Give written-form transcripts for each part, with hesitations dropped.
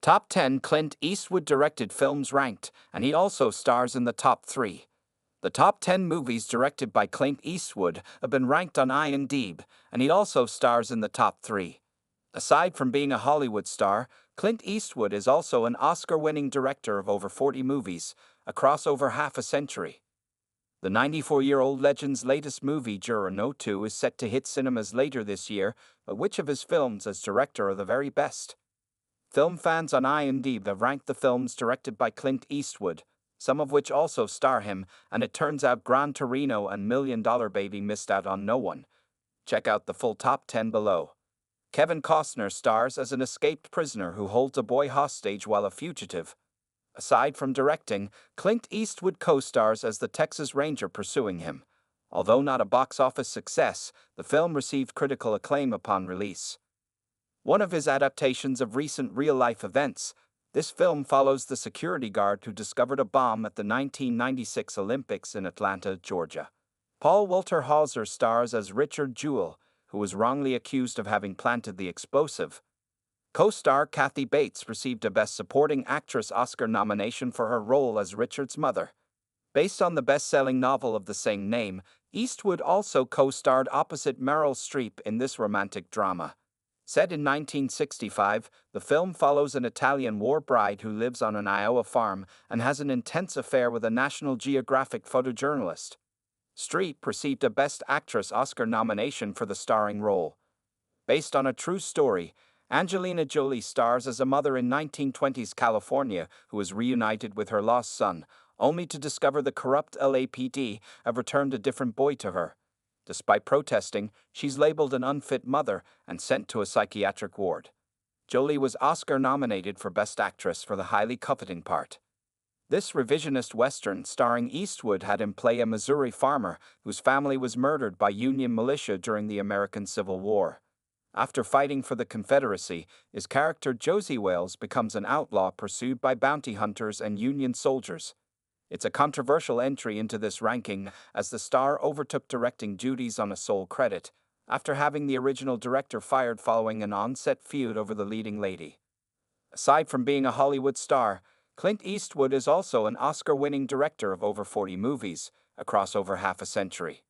Top 10 Clint Eastwood-directed films ranked, and he also stars in the top 3. The top 10 movies directed by Clint Eastwood have been ranked on IMDb, and he also stars in the top 3. Aside from being a Hollywood star, Clint Eastwood is also an Oscar-winning director of over 40 movies, across over half a century. The 94-year-old legend's latest movie, Juror 2, is set to hit cinemas later this year, but which of his films as director are the very best? Film fans on IMDb have ranked the films directed by Clint Eastwood, some of which also star him, and it turns out Gran Torino and $1 Million Baby missed out on no one. Check out the full top 10 below. Kevin Costner stars as an escaped prisoner who holds a boy hostage while a fugitive. Aside from directing, Clint Eastwood co-stars as the Texas Ranger pursuing him. Although not a box office success, the film received critical acclaim upon release. One of his adaptations of recent real-life events, this film follows the security guard who discovered a bomb at the 1996 Olympics in Atlanta, Georgia. Paul Walter Hauser stars as Richard Jewell, who was wrongly accused of having planted the explosive. Co-star Kathy Bates received a Best Supporting Actress Oscar nomination for her role as Richard's mother. Based on the best-selling novel of the same name, Eastwood also co-starred opposite Meryl Streep in this romantic drama. Set in 1965, the film follows an Italian war bride who lives on an Iowa farm and has an intense affair with a National Geographic photojournalist. Streep received a Best Actress Oscar nomination for the starring role. Based on a true story, Angelina Jolie stars as a mother in 1920s California who is reunited with her lost son, only to discover the corrupt LAPD have returned a different boy to her. Despite protesting, she's labeled an unfit mother and sent to a psychiatric ward. Jolie was Oscar-nominated for Best Actress for the highly coveted part. This revisionist Western starring Eastwood had him play a Missouri farmer whose family was murdered by Union militia during the American Civil War. After fighting for the Confederacy, his character Josie Wales becomes an outlaw pursued by bounty hunters and Union soldiers. It's a controversial entry into this ranking, as the star overtook directing duties on a sole credit, after having the original director fired following an on-set feud over the leading lady. Aside from being a Hollywood star, Clint Eastwood is also an Oscar-winning director of over 40 movies, across over half a century.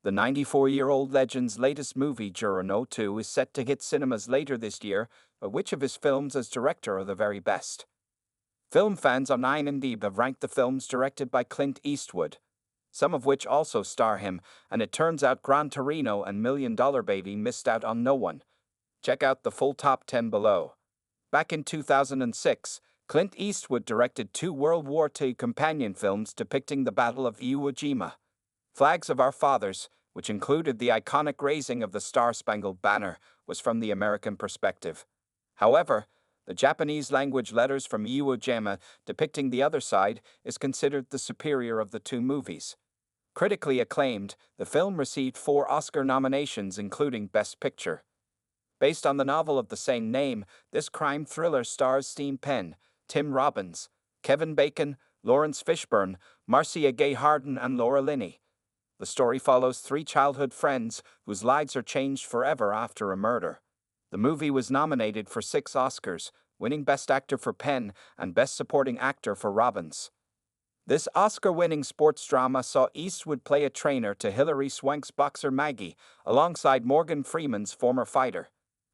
The 94-year-old legend's latest movie, Juror 2, is set to hit cinemas later this year, but which of his films as director are the very best? Film fans on IMDb have ranked the films directed by Clint Eastwood, some of which also star him, and it turns out Gran Torino and $1 Million Baby missed out on no one. Check out the full top 10 below. Back in 2006, Clint Eastwood directed 2 World War II companion films depicting the Battle of Iwo Jima. Flags of Our Fathers, which included the iconic raising of the Star-Spangled Banner, was from the American perspective. However, the Japanese-language Letters from Iwo Jima, depicting the other side, is considered the superior of the 2 movies. Critically acclaimed, the film received 4 Oscar nominations, including Best Picture. Based on the novel of the same name, this crime thriller stars Sean Penn, Tim Robbins, Kevin Bacon, Lawrence Fishburne, Marcia Gay Harden, and Laura Linney. The story follows 3 childhood friends whose lives are changed forever after a murder. The movie was nominated for 6 Oscars, winning Best Actor for Penn and Best Supporting Actor for Robbins. This Oscar-winning sports drama saw Eastwood play a trainer to Hilary Swank's boxer Maggie, alongside Morgan Freeman's former fighter.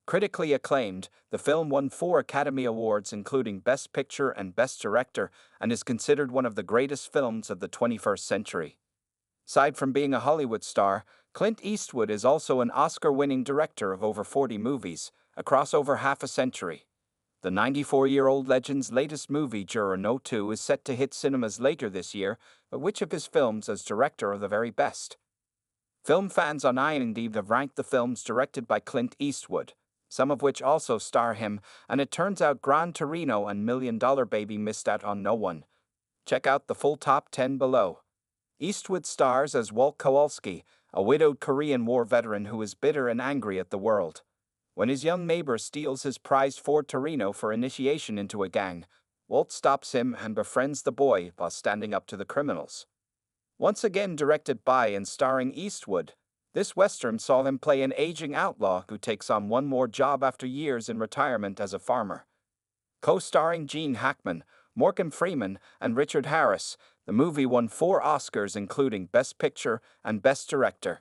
Critically acclaimed, the film won 4 Academy Awards including Best Picture and Best Director, and is considered one of the greatest films of the 21st century. Aside from being a Hollywood star, Clint Eastwood is also an Oscar-winning director of over 40 movies, across over half a century. The 94-year-old legend's latest movie, Juror 2, is set to hit cinemas later this year, but which of his films as director are the very best? Film fans on IMDb have ranked the films directed by Clint Eastwood, some of which also star him, and it turns out Gran Torino and $1 Million Baby missed out on no one. Check out the full top 10 below. Eastwood stars as Walt Kowalski, a widowed Korean War veteran who is bitter and angry at the world. When his young neighbor steals his prized Ford Torino for initiation into a gang, Walt stops him and befriends the boy while standing up to the criminals. Once again directed by and starring Eastwood, this Western saw him play an aging outlaw who takes on one more job after years in retirement as a farmer. Co-starring Gene Hackman, Morgan Freeman, and Richard Harris, the movie won 4 Oscars including Best Picture and Best Director.